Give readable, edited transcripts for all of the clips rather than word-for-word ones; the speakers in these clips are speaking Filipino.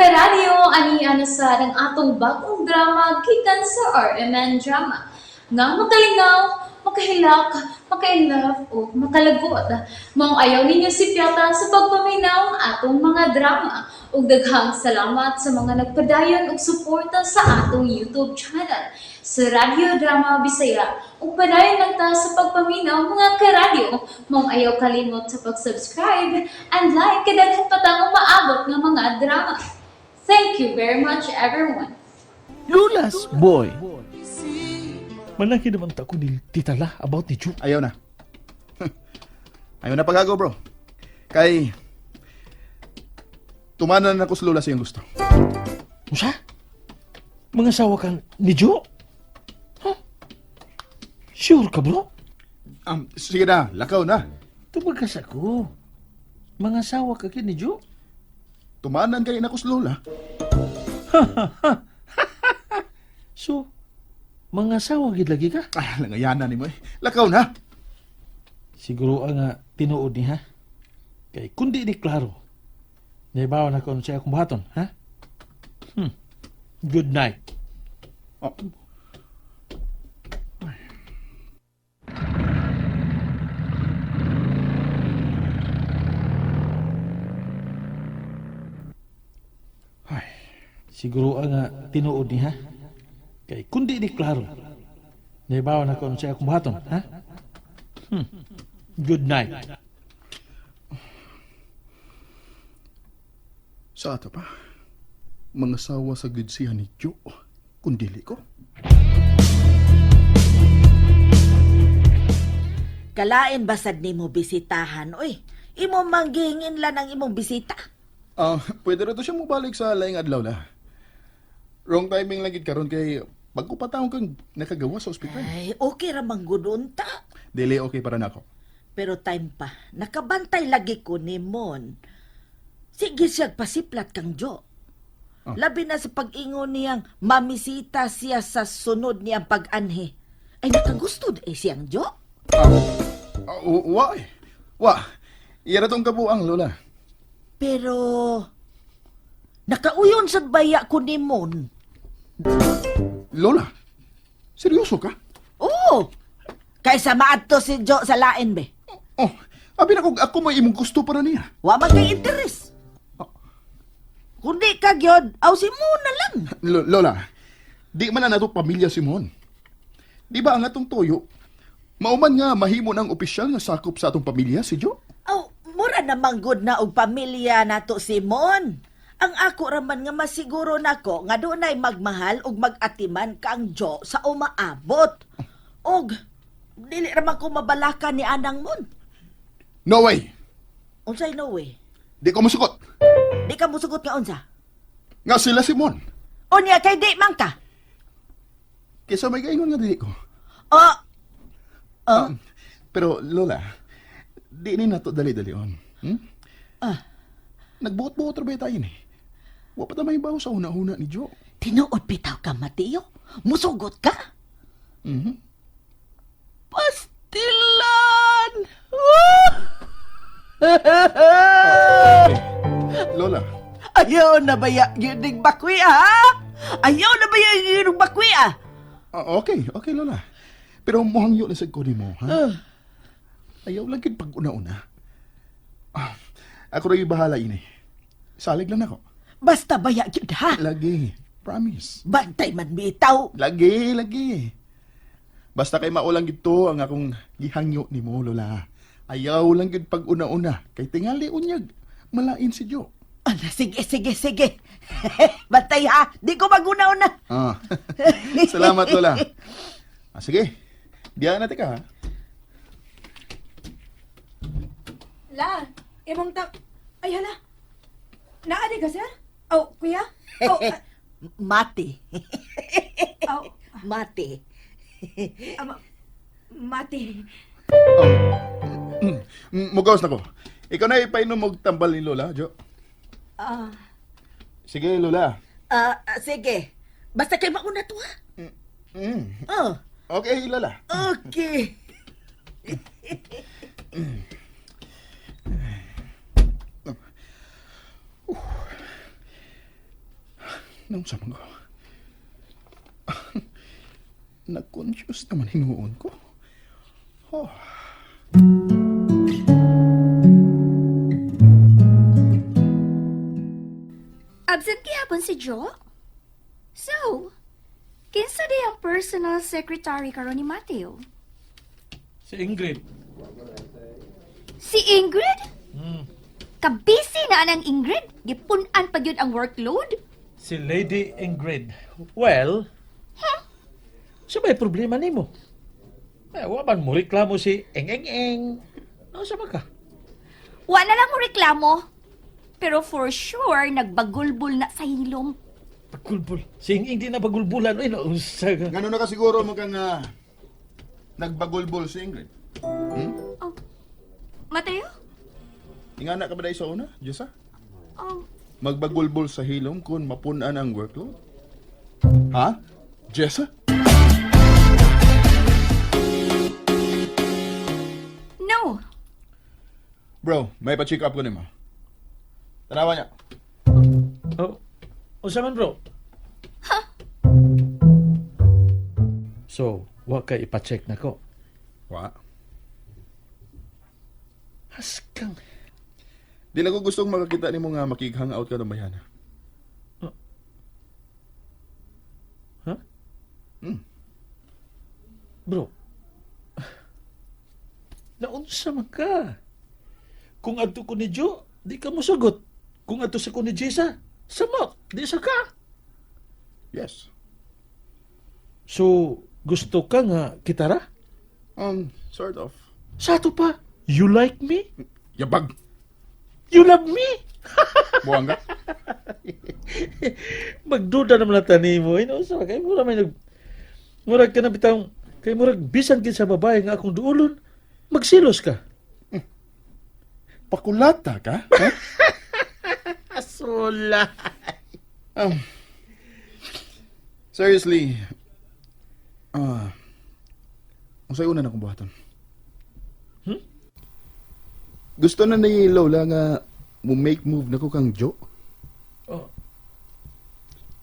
karadyo, ani sa ng atong bagong drama gikan sa RMN Drama. Nga makalingaw, makahilak, maka-inlove, o makalagot. Maong ayaw ninyo si Piota sa pagpaminaw ang atong mga drama. Ug daghang salamat sa mga nagpadayon ug suporta sa atong YouTube channel sa Radyo Drama Bisaya. Ug padayon lang ta sa pagpaminaw mga karadyo. Maong ayaw kalimot sa pag-subscribe and like kadaghan pa tang maabot nga mga drama. Thank you very much, everyone. Lulas, boy. Malaki naman tako ni Titala about ni Chu. Ayaw na. Ayaw na pagago, bro. Kay tumanan na ko sa lula sa iyong gusto. Musa? Mga sawa ka ni Jo? Huh? Sure ka, bro? Sige na, lakaw na. Tumagas ako. Mga sawa ka ni Jo? Tumanan kayo na ko sa lula. So, mga sawa gid lagi ka? Langayanan ni mo eh. Lakaw na. Siguro nga tinuod ni ha? Kay kundi ni klaro. Naibawa na ko sa akong buhaton, ha? Good night. Oh. Ay, Siguro nga tinuod ni ha? Kay kundi ni klaro. Naibawa na ko sa akong buhaton, ha? Good night. sa ato pa. Mga sawa sa gudsihan ni Jo. Kundili ko. Kalain basad nimo bisitahan, oy. Imo manggingin lang ang imong bisita. Pwede rin to siya mubalik sa laing adlaw na. Wrong timing lang gid karon kay bago pa taong kang nakagawa sa ospital. Ay, okay ra manggudon ta. Dili okay para nako. Pero time pa, nakabantay lagi ko ni Mon. Sige siya pasiplat kang Jo. Oh. Labi na sa pag-ingon niyang mamisita siya sa sunod niyang pag-anhi. Ay nakagusto siyang Jo. Wa. Wa. Iyara tong kabuang, Lola. Pero nakauyon sa baya ko ni Mon. Lola, seryoso ka? Oo! Kaysa maadto si Jo sa lain, be. Oh, abi na kung ako may imong gusto para niya. Wa man kay interes. Kundi ka gyud, aw si Mon na lang. Lola, di man na nato pamilya si Mon. Di ba ang atong toyo, mauman nga mahimo ng opisyal nga sakop sa atong pamilya si Jo? Aw, mura namang good na og pamilya nato si Mon. Ang ako raman nga masiguro nako nga dunay magmahal ug mag-atiman kang Jo sa umaabot. Og dili raman ko mabalakan ni anang Mon. No way! Unsay no way? Di ko masukot. Di ka musugot nga unsa? Nga sila si Mon. Unya kay di man ka. Kesa may kaingon nga dili ko. Pero Lola, di ni nato dali-dalion. Nagbuot-buot ra ba tayo ni? Wa pa ta may bawo sa una-una ni Jo. Tinuod bitaw ka, Mateo. Musugot ka? Pastilan! Lola, Ayaw na ba yung bakwi, ha? Ayaw na ba yung bakwi, okay Lola. Pero mohangyo na sa ko ni mo, ha? Ayaw lang gid pag una-una. Ako rin bahala ini. Salig lang ako. Basta baya yun, ha? Lagi. Promise. Bantay man bitaw. Lagi. Basta kay maulang gito ang akong gihangyo ni mo, Lola. Ayaw lang gid pag una-una. Kay tingali unyag. Malain si Jo. Ala, sige. Bantay, ha? Di ko maguna-una. Salamat, Lola. Sige. Diyan natin ka, ha? La, imong Ay, hala. Naadi ka, sir? Oh, kuya? Oh, Mati. oh, Mati. mati. Mugawas na ko. Ikaw na ipainom mo tambal ni Lola, Jo. Sige, Lola. Sige. Basta kay mauna to, ha? Oh, Okay, Lola. okay. Nung sa mga... Nag-confuse naman hinuon ko. Oh. Absent gihapon si Jo? So, kinsa di ang personal secretary karon ni Mateo? Si Ingrid. Si Ingrid? Hmm. Kabisi na anang Ingrid? Gipunan pa gyud ang workload? Si Lady Ingrid. Well, sa may problema nimo. Wa man mo reklamo si Eng. Ano sa ka? Wa na lang mo reklamo. Pero for sure, nagbagulbol na sa hilom. Pagulbul. Si Eng di na pagulbulan. Ay, naunsa ka. Ngano na ka siguro mo kang nagbagulbol si Ingrid? Oh. Mateo? Ingana ka ba dahil sa una, Jessa? Oh. Magbagulbol sa hilom kung mapunan ang workload? Ha? Jessa? No. Bro, may pa-check up ko ni mo. Tanawa niya. Oh, unsa man bro? So, wa ka ipa-check na ko. Wa. Haskang. Di na ko gustong makakita ni mo nga makig-hangout ka ng bayana. Ha? Hmm. Bro. Naunsa man ka? Kung adto ko ni Jo, di ka mo sagot. Kung adto sa ko ni Jessa, samot, di sa ka. Yes. So, gusto ka nga kitara? Sort of. Sa ato pa, you like me? Yabag. You love me? Buwang ka? Magduda naman na tani mo. Sa kay mura may murag ka na bitang kay murag bisan gid sa babae nga akong duulon. Magsilos ka. Pakulata ka? Ha? Asula. Seriously. Unsay una na kong buhaton? Gusto na ni Lola nga mo make move na ko kang Jo. Oh,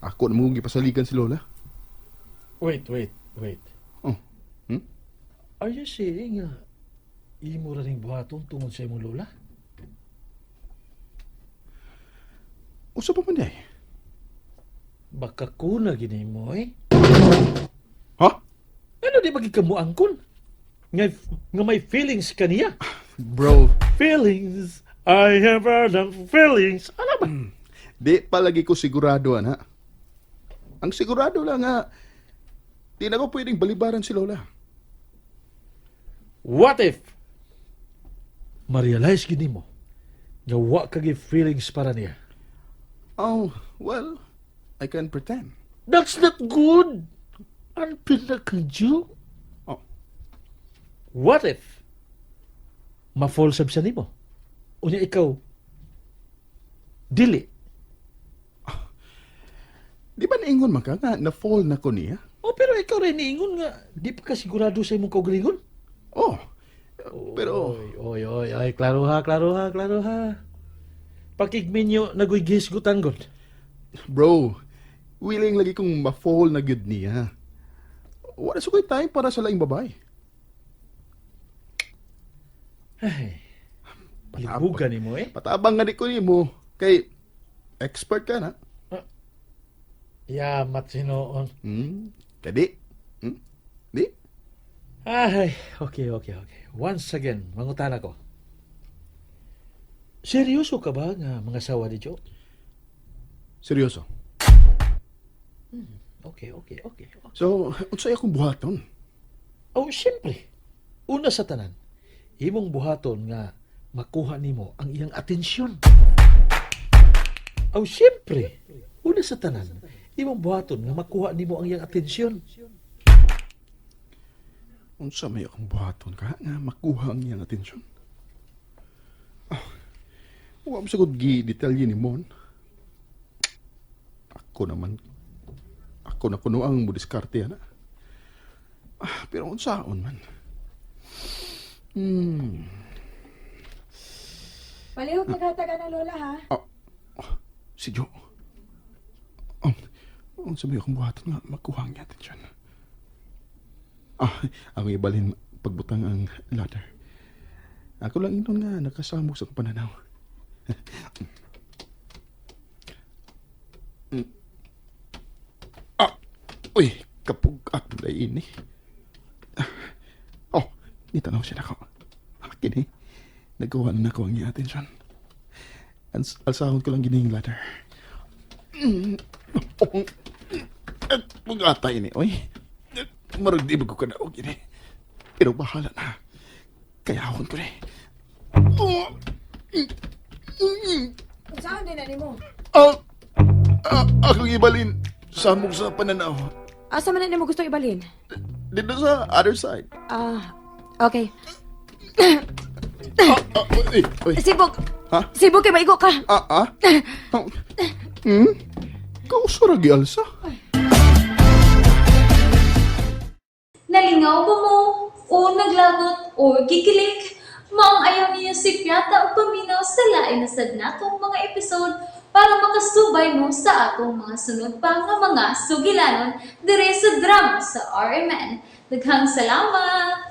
Ako na mong gipasaligan si Lola. wait. Oh. Are you saying imo ra ning buhaton tungod sa imong lola? Usa pa man day? Baka kuna gini mo eh. Ha? Ano di magikamuangkon? Nga may feelings kaniya. Bro, Feelings. I have heard of feelings. Ano ba? di palagi ko sigurado, ana. Ang sigurado lang nga, di na ko pwedeng balibaran si Lola. What if ma-realize gini mo nga wa ka gi feelings para niya? Oh, well, I can pretend. That's not good. Ang pinakadyo. Oh, What if ma-fall sab siya nimo? Unya ikaw dili. di ba naingon man ka nga na-fall na ko niya? O pero ikaw rin niingon nga di pa ka sigurado sa imong kaugalingon. Oh, pero... Oy, klaro ha. Pakigminyo nagoy gisgutan god. Bro, willing lagi kong ma-fall na good niya. Wala sa ko'y time para sa laing babae. Ay, libugan ni mo eh. Patabang nga di ko ni mo. Kay, expert ka na. Yamat sinoon. Kadi? Di? Ay, okay. Once again, mangutan ako. Seryoso ka ba nga mga asawa ni Jo? Seryoso. Okay. So, unsay akong buhaton? Oh, siyempre. Una sa tanan, imong buhaton nga makuha nimo ang iyang atensyon. Oh, siyempre. Una sa tanan, imong buhaton nga makuha nimo ang iyang atensyon. Unsa may akong buhaton ka nga makuha ang iyang atensyon? Huwag mo sagod gi-detalye ni Mon. Ako na kuno ang mudiskarte, ana. Pero unsaon man. Palihog nagataga ng lola, ha? Si Jo. Ang sabi akong buhaton nga, makuha ang atensyon. Ako ibalhin pagbutang ang ladder. Ako lang inon nga, nakasamo sa pananaw. Uy, kapug at ini. Nitanaw siya na ako. Kini, nagawa na ako ang iyong atensyon. Alsahon ko lang ginihing ladder. Mag-atay ni, oy. Marag di ko ka na, o gini. Pero bahala na. Kayahon ko na. Saan din na mo? Akong ibalin. Samog sa pananaw. Asa man na mo gusto ibalin? Dito sa other side. Okay. Uy. Sibog! Ha? Sibog kay maigo ka! Kausara gialsa? Nalingaw ba mo? O naglagot? O gigilig? Maong ayaw niya si Piata o paminaw sa lain na sad natong mga episode para makasubay mo sa atong mga sunod pa nga mga sugilanon dire sa drama sa RMN. Daghang salamat!